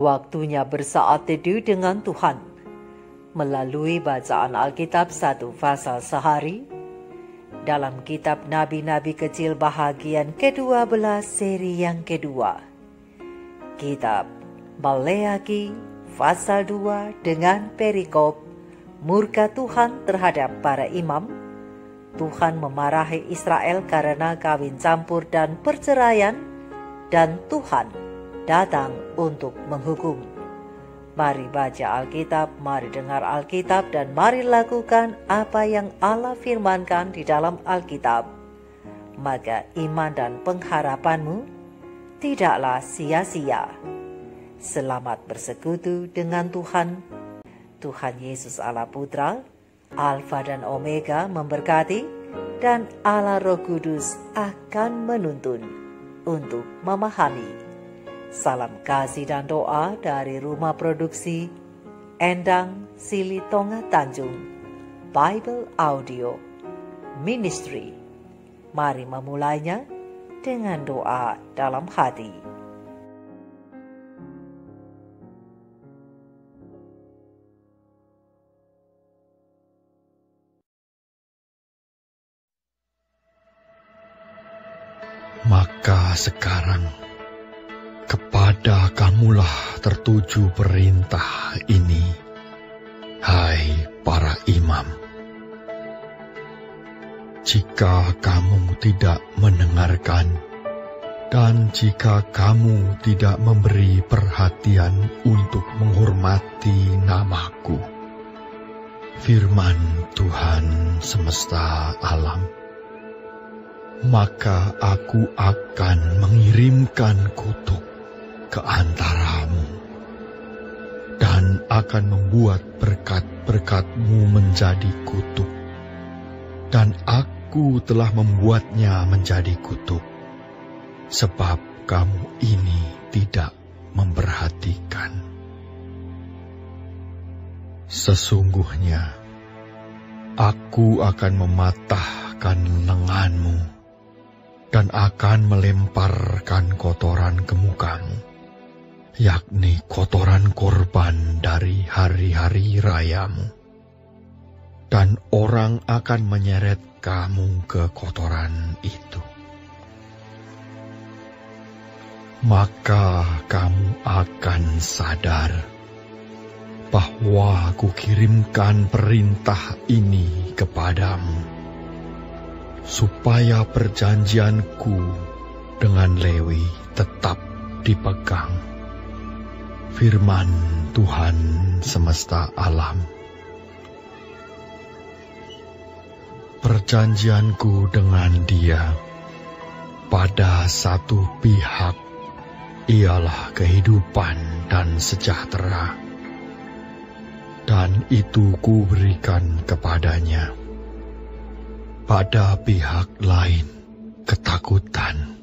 Waktunya bersaat teduh dengan Tuhan. Melalui bacaan Alkitab 1 pasal sehari, dalam kitab Nabi-Nabi Kecil bahagian ke-12 seri yang kedua. Kitab Maleakhi pasal 2 dengan perikop murka Tuhan terhadap para imam. Tuhan memarahi Israel karena kawin campur dan perceraian, dan Tuhan datang untuk menghukum. Mari baca Alkitab, mari dengar Alkitab, dan mari lakukan apa yang Allah firmankan di dalam Alkitab. Maka iman dan pengharapanmu tidaklah sia-sia. Selamat bersekutu dengan Tuhan. Tuhan Yesus Allah Putra, Alfa dan Omega memberkati, dan Allah Roh Kudus akan menuntun untuk memahami. Salam kasih dan doa dari Rumah Produksi Endang Silitonga Tanjung Bible Audio Ministry. Mari memulainya dengan doa dalam hati. Maka sekarang kepada kamulah tertuju perintah ini, hai para imam. Jika kamu tidak mendengarkan, dan jika kamu tidak memberi perhatian untuk menghormati namaku, firman Tuhan semesta alam, maka aku akan mengirimkan kutuk ke antaramu, dan akan membuat berkat-berkatmu menjadi kutuk, dan aku telah membuatnya menjadi kutuk, sebab kamu ini tidak memperhatikan. Sesungguhnya, aku akan mematahkan lenganmu, dan akan melemparkan kotoran ke mukamu, yakni kotoran korban dari hari-hari rayamu. Dan orang akan menyeret kamu ke kotoran itu. Maka kamu akan sadar bahwa kukirimkan perintah ini kepadamu, supaya perjanjianku dengan Lewi tetap dipegang. Firman Tuhan semesta alam. Perjanjianku dengan dia pada satu pihak ialah kehidupan dan sejahtera, dan itu kuberikan kepadanya. Pada pihak lain ketakutan,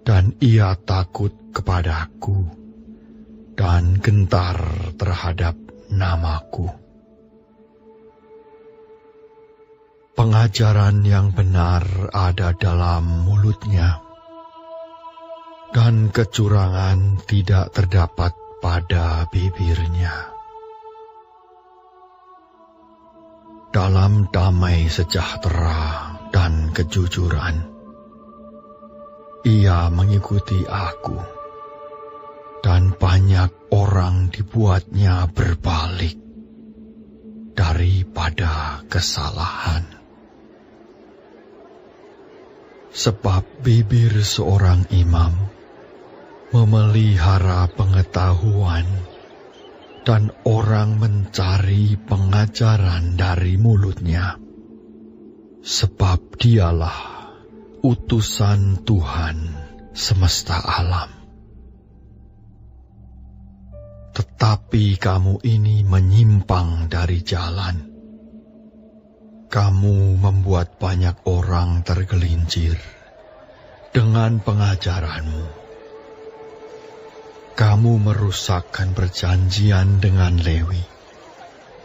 dan ia takut kepadaku, dan gentar terhadap namaku. Pengajaran yang benar ada dalam mulutnya, dan kecurangan tidak terdapat pada bibirnya. Dalam damai sejahtera dan kejujuran, ia mengikuti aku, dan banyak orang dibuatnya berbalik daripada kesalahan. Sebab bibir seorang imam memelihara pengetahuan, dan orang mencari pengajaran dari mulutnya, sebab dialah utusan Tuhan semesta alam. Tetapi kamu ini menyimpang dari jalan. Kamu membuat banyak orang tergelincir dengan pengajaranmu. Kamu merusakkan perjanjian dengan Lewi,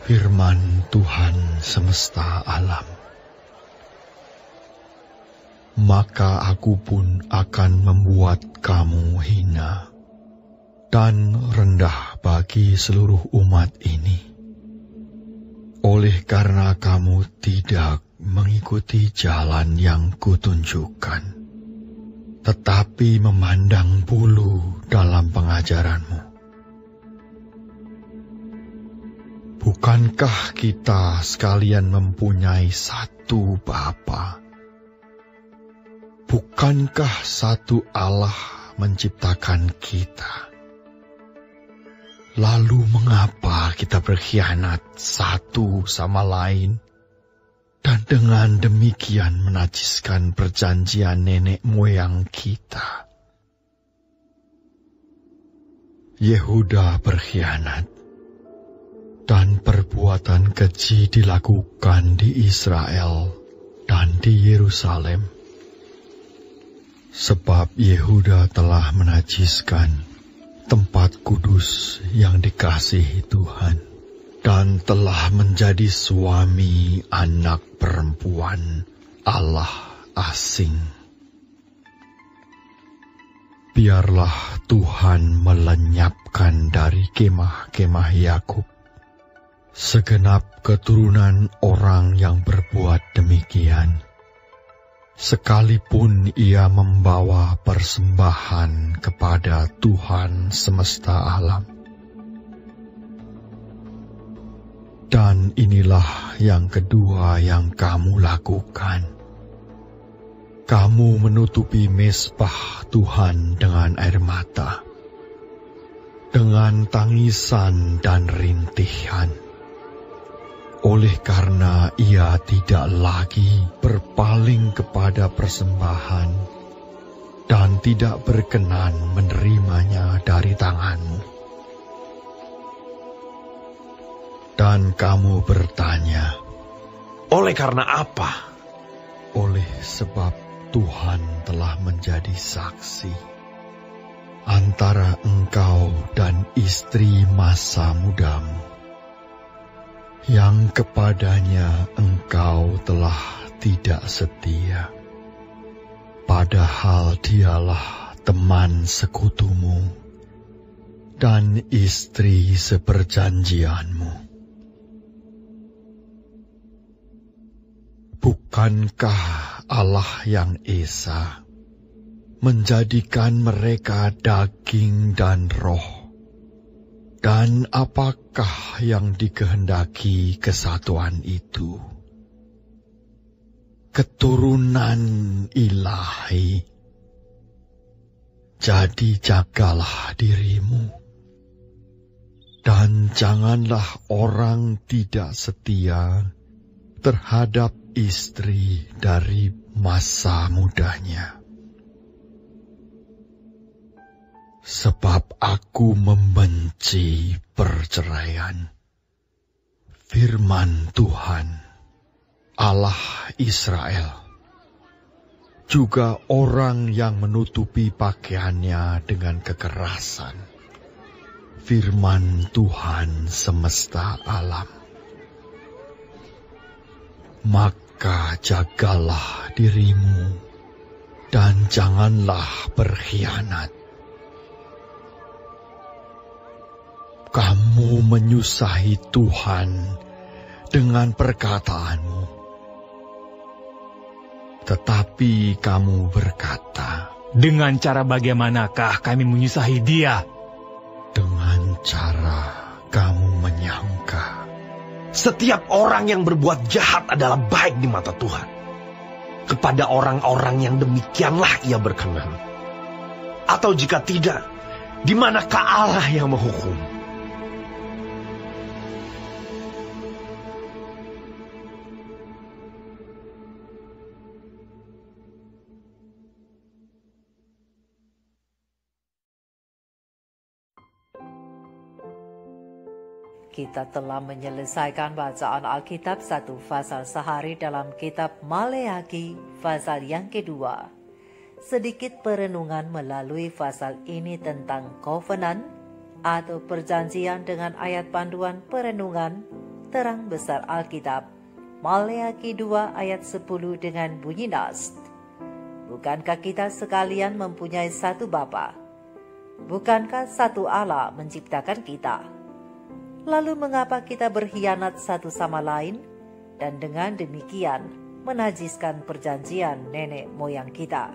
firman Tuhan semesta alam. Maka aku pun akan membuat kamu hina dan rendah bagi seluruh umat ini. Oleh karena kamu tidak mengikuti jalan yang kutunjukkan, tetapi memandang bulu dalam pengajaranmu. Bukankah kita sekalian mempunyai satu Bapa? Bukankah satu Allah menciptakan kita? Lalu mengapa kita berkhianat satu sama lain, dan dengan demikian menajiskan perjanjian nenek moyang kita? Yehuda berkhianat, dan perbuatan keji dilakukan di Israel dan di Yerusalem, sebab Yehuda telah menajiskan tempat kudus yang dikasihi Tuhan, dan telah menjadi suami anak perempuan Allah asing. Biarlah Tuhan melenyapkan dari kemah-kemah Yakub segenap keturunan orang yang berbuat demikian, sekalipun ia membawa persembahan kepada Tuhan semesta alam. Dan inilah yang kedua yang kamu lakukan. Kamu menutupi mezbah Tuhan dengan air mata, dengan tangisan dan rintihan. Oleh karena ia tidak lagi berpaling kepada persembahan dan tidak berkenan menerimanya dari tanganmu. Dan kamu bertanya, oleh karena apa? Oleh sebab Tuhan telah menjadi saksi antara engkau dan istri masa mudamu, yang kepadanya engkau telah tidak setia, padahal dialah teman sekutumu dan istri seperjanjianmu. Bukankah Allah yang Esa menjadikan mereka daging dan roh? Dan apakah yang dikehendaki kesatuan itu? Keturunan ilahi. Jadi jagalah dirimu, dan janganlah orang tidak setia terhadap istri dari masa mudanya. Sebab aku membenci perceraian. Firman Tuhan, Allah Israel. Juga orang yang menutupi pakaiannya dengan kekerasan. Firman Tuhan semesta alam. Maka jagalah dirimu, dan janganlah berkhianat. Kamu menyusahi Tuhan dengan perkataanmu. Tetapi kamu berkata, dengan cara bagaimanakah kami menyusahi Dia? Dengan cara kamu menyangka. Setiap orang yang berbuat jahat adalah baik di mata Tuhan. Kepada orang-orang yang demikianlah Ia berkenan. Atau jika tidak, di manakah Allah yang menghukum? Kita telah menyelesaikan bacaan Alkitab 1 pasal sehari dalam kitab Maleakhi pasal yang kedua. Sedikit perenungan melalui pasal ini tentang covenant atau perjanjian dengan ayat panduan perenungan terang besar Alkitab. Maleakhi 2 ayat 10 dengan bunyi nas. Bukankah kita sekalian mempunyai satu Bapa? Bukankah satu Allah menciptakan kita? Lalu mengapa kita berkhianat satu sama lain dan dengan demikian menajiskan perjanjian nenek moyang kita?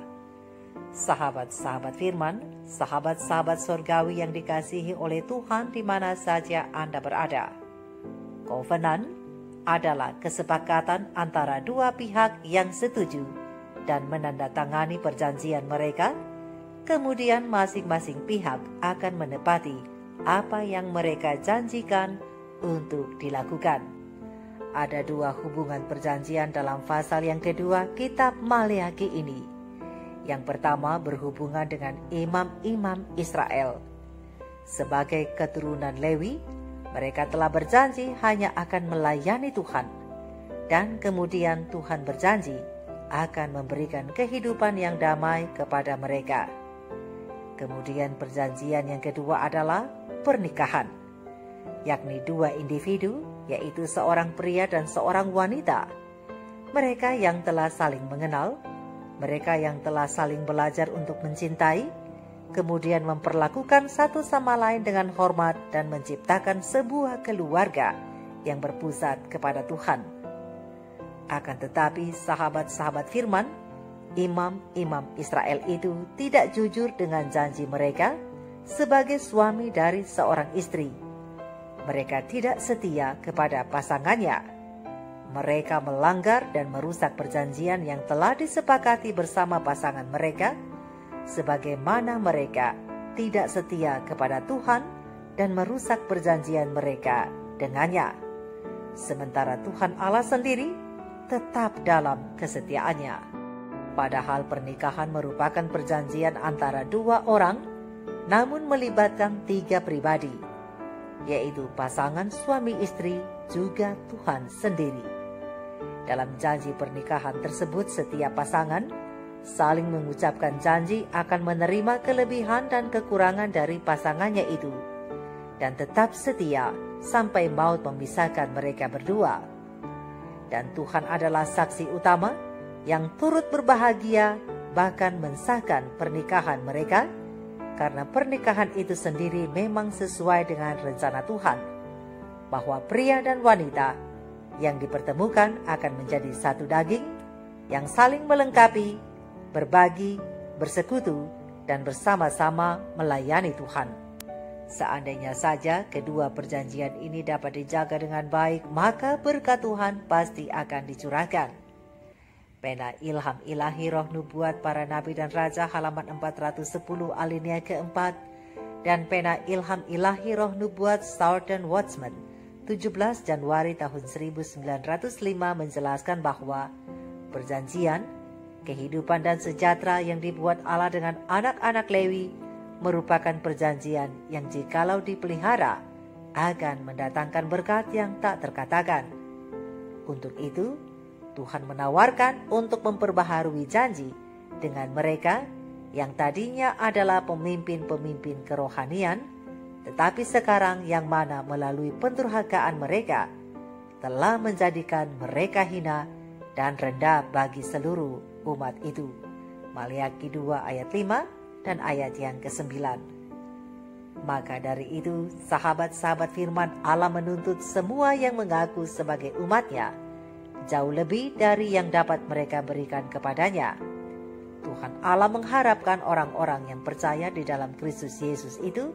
Sahabat-sahabat firman, sahabat-sahabat surgawi yang dikasihi oleh Tuhan di mana saja Anda berada. Covenant adalah kesepakatan antara dua pihak yang setuju dan menandatangani perjanjian mereka. Kemudian masing-masing pihak akan menepati apa yang mereka janjikan untuk dilakukan. Ada dua hubungan perjanjian dalam pasal yang kedua kitab Maleakhi ini. Yang pertama berhubungan dengan imam-imam Israel. Sebagai keturunan Lewi, mereka telah berjanji hanya akan melayani Tuhan. Dan kemudian Tuhan berjanji akan memberikan kehidupan yang damai kepada mereka. Kemudian perjanjian yang kedua adalah pernikahan, yakni dua individu, yaitu seorang pria dan seorang wanita. Mereka yang telah saling mengenal, mereka yang telah saling belajar untuk mencintai, kemudian memperlakukan satu sama lain dengan hormat dan menciptakan sebuah keluarga yang berpusat kepada Tuhan. Akan tetapi sahabat-sahabat firman, imam-imam Israel itu tidak jujur dengan janji mereka sebagai suami dari seorang istri. Mereka tidak setia kepada pasangannya. Mereka melanggar dan merusak perjanjian yang telah disepakati bersama pasangan mereka, sebagaimana mereka tidak setia kepada Tuhan dan merusak perjanjian mereka dengannya. Sementara Tuhan Allah sendiri tetap dalam kesetiaannya. Padahal pernikahan merupakan perjanjian antara dua orang, namun melibatkan tiga pribadi, yaitu pasangan suami istri juga Tuhan sendiri. Dalam janji pernikahan tersebut, setiap pasangan saling mengucapkan janji akan menerima kelebihan dan kekurangan dari pasangannya itu, dan tetap setia sampai maut memisahkan mereka berdua. Dan Tuhan adalah saksi utama yang turut berbahagia bahkan mensahkan pernikahan mereka, karena pernikahan itu sendiri memang sesuai dengan rencana Tuhan, bahwa pria dan wanita yang dipertemukan akan menjadi satu daging yang saling melengkapi, berbagi, bersekutu, dan bersama-sama melayani Tuhan. Seandainya saja kedua perjanjian ini dapat dijaga dengan baik, maka berkat Tuhan pasti akan dicurahkan. Pena ilham ilahi roh nubuat para nabi dan raja halaman 410 alinea keempat, dan pena ilham ilahi roh nubuat Southern Watchman 17 Januari tahun 1905 menjelaskan bahwa perjanjian, kehidupan dan sejahtera yang dibuat Allah dengan anak-anak Lewi merupakan perjanjian yang jikalau dipelihara akan mendatangkan berkat yang tak terkatakan. Untuk itu, Tuhan menawarkan untuk memperbaharui janji dengan mereka yang tadinya adalah pemimpin-pemimpin kerohanian, tetapi sekarang yang mana melalui pendurhakaan mereka telah menjadikan mereka hina dan rendah bagi seluruh umat itu. Maleakhi 2 ayat 5 dan ayat yang ke-9. Maka dari itu, sahabat-sahabat firman Allah menuntut semua yang mengaku sebagai umatnya jauh lebih dari yang dapat mereka berikan kepadanya. Tuhan Allah mengharapkan orang-orang yang percaya di dalam Kristus Yesus itu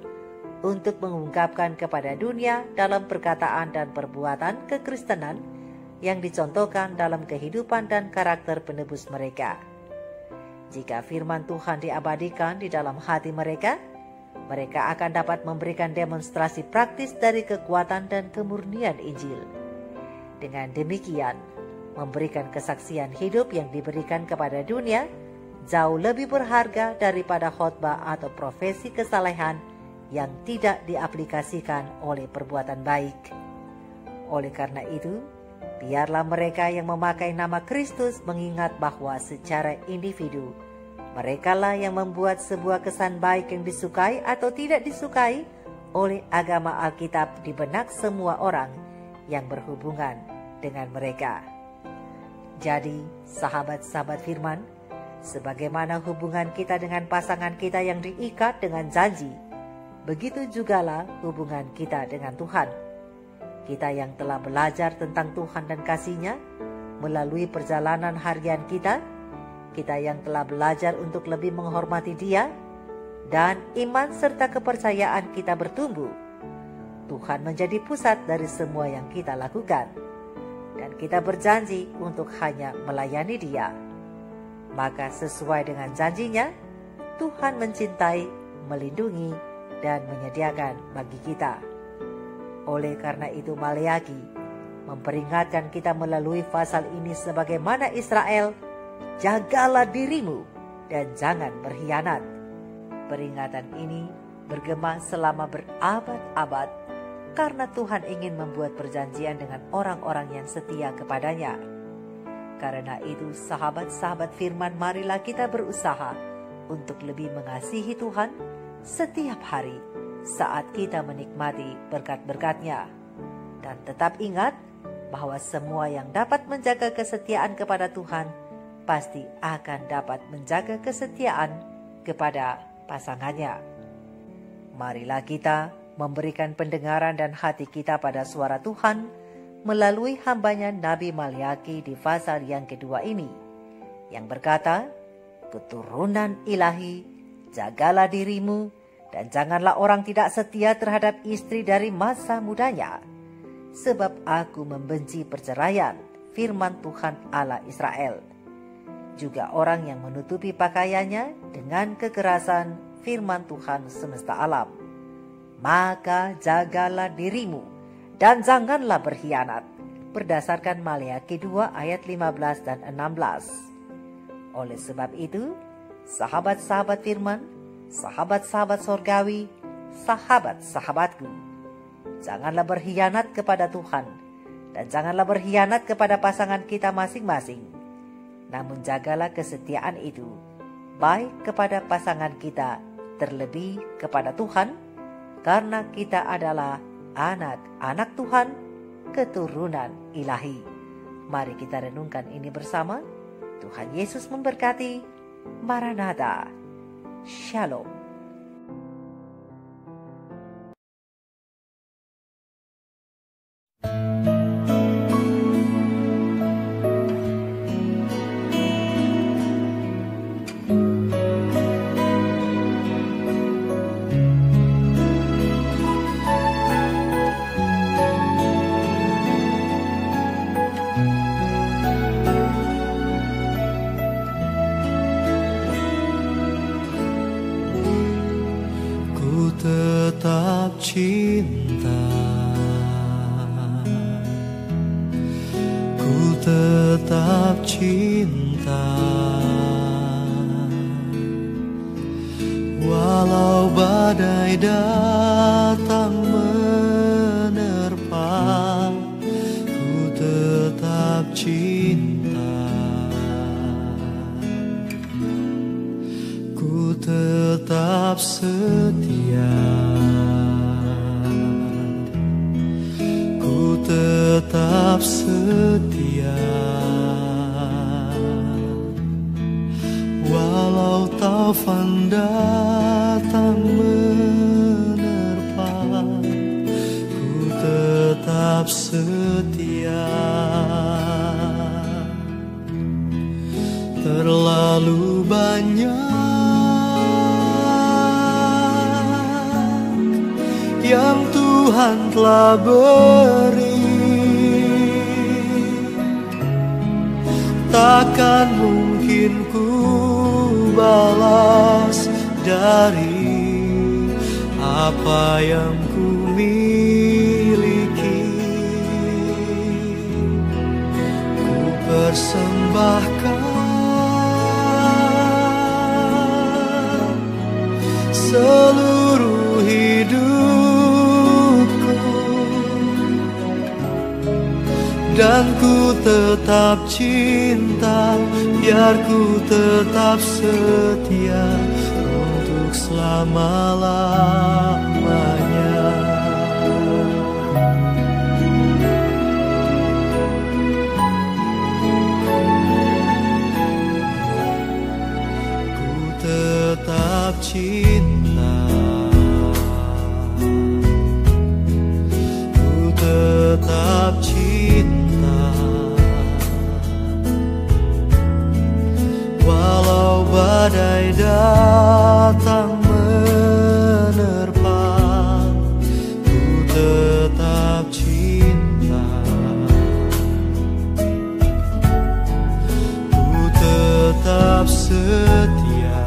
untuk mengungkapkan kepada dunia dalam perkataan dan perbuatan kekristenan yang dicontohkan dalam kehidupan dan karakter penebus mereka. Jika firman Tuhan diabadikan di dalam hati mereka, mereka akan dapat memberikan demonstrasi praktis dari kekuatan dan kemurnian Injil. Dengan demikian, memberikan kesaksian hidup yang diberikan kepada dunia jauh lebih berharga daripada khotbah atau profesi kesalehan yang tidak diaplikasikan oleh perbuatan baik. Oleh karena itu, biarlah mereka yang memakai nama Kristus mengingat bahwa secara individu, merekalah yang membuat sebuah kesan baik yang disukai atau tidak disukai oleh agama Alkitab di benak semua orang yang berhubungan dengan mereka. Jadi, sahabat-sahabat firman, Sebagaimana hubungan kita dengan pasangan kita yang diikat dengan janji, begitu jugalah hubungan kita dengan Tuhan. Kita yang telah belajar tentang Tuhan dan kasih-Nya melalui perjalanan harian kita yang telah belajar untuk lebih menghormati Dia, dan iman serta kepercayaan kita bertumbuh. Tuhan menjadi pusat dari semua yang kita lakukan, dan kita berjanji untuk hanya melayani Dia. Maka sesuai dengan janjinya, Tuhan mencintai, melindungi, dan menyediakan bagi kita. Oleh karena itu Maleaki memperingatkan kita melalui pasal ini sebagaimana Israel, jagalah dirimu dan jangan berkhianat. Peringatan ini bergema selama berabad-abad karena Tuhan ingin membuat perjanjian dengan orang-orang yang setia kepadanya. Karena itu sahabat-sahabat firman, marilah kita berusaha untuk lebih mengasihi Tuhan setiap hari saat kita menikmati berkat-berkat-Nya. Dan tetap ingat bahwa semua yang dapat menjaga kesetiaan kepada Tuhan pasti akan dapat menjaga kesetiaan kepada pasangannya. Marilah kita memberikan pendengaran dan hati kita pada suara Tuhan melalui hambanya Nabi Maleaki di pasal yang kedua ini, yang berkata, keturunan ilahi, jagalah dirimu, dan janganlah orang tidak setia terhadap istri dari masa mudanya, sebab aku membenci perceraian, firman Tuhan Allah Israel. Juga orang yang menutupi pakaiannya dengan kekerasan, firman Tuhan semesta alam. Maka jagalah dirimu, dan janganlah berkhianat, berdasarkan Maleaki 2 ayat 15 dan 16. Oleh sebab itu, sahabat-sahabat firman, sahabat-sahabat sorgawi, sahabat-sahabatku, janganlah berkhianat kepada Tuhan, dan janganlah berkhianat kepada pasangan kita masing-masing. Namun jagalah kesetiaan itu, baik kepada pasangan kita, terlebih kepada Tuhan, karena kita adalah anak-anak Tuhan, keturunan ilahi. Mari kita renungkan ini bersama. Tuhan Yesus memberkati. Maranatha. Shalom. Tetap cinta, ku tetap cinta, walau badai datang menerpa, ku tetap cinta, ku tetap setia, ku tetap setia, walau taufan datang menerpa, ku tetap setia. Terlalu banyak yang Tuhan telah beri, takkan mungkin ku balas dari apa yang ku miliki. Ku persembahkan seluruh hidupku, dan ku tetap cinta, biar ku tetap setia untuk selama-lamanya. cinta, ku tetap cinta, walau badai datang menerpa, ku tetap cinta, ku tetap setia,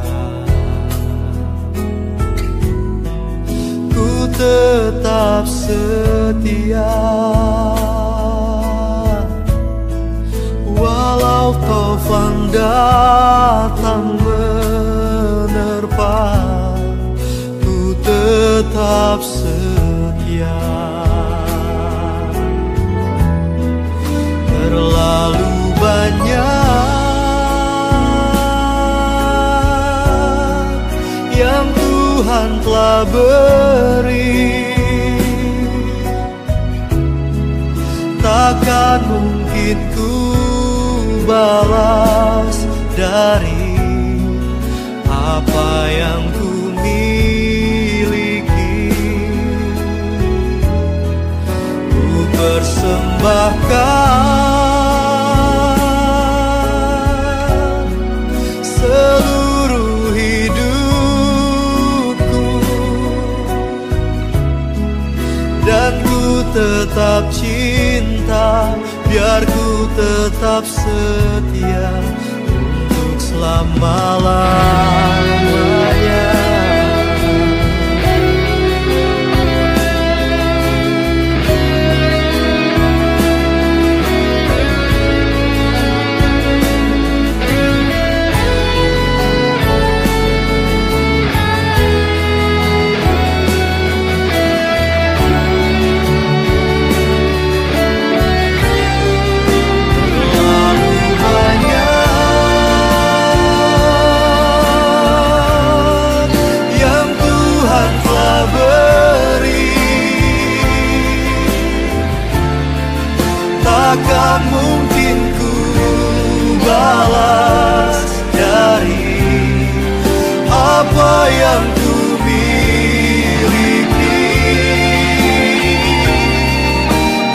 ku tetap setia, walau taufan datang menerpa, ku tetap setia. Terlalu banyak yang Tuhan telah beri, takkan mungkin ku balas dari apa yang ku miliki. Ku persembahkan seluruh hidupku, dan ku tetap cinta, biar ku tetap setia untuk selama-lamanya. Takkan mungkin ku balas dari apa yang ku miliki.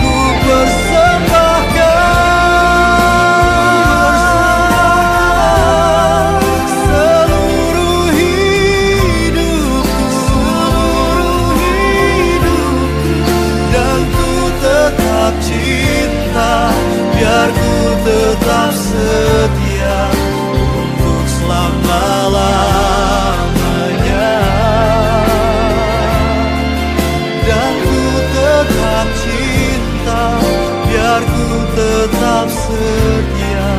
Ku persembahkan seluruh hidupku, dan ku tetap cinta, biar ku tetap setia untuk selama-lamanya. Dan ku tetap cinta, biar ku tetap setia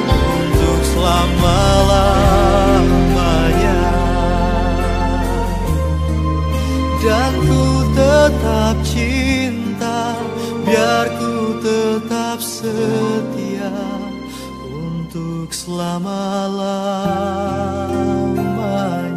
untuk selama-lamanya. Dan ku tetap cinta, biar ku tetap setia untuk selama-lamanya.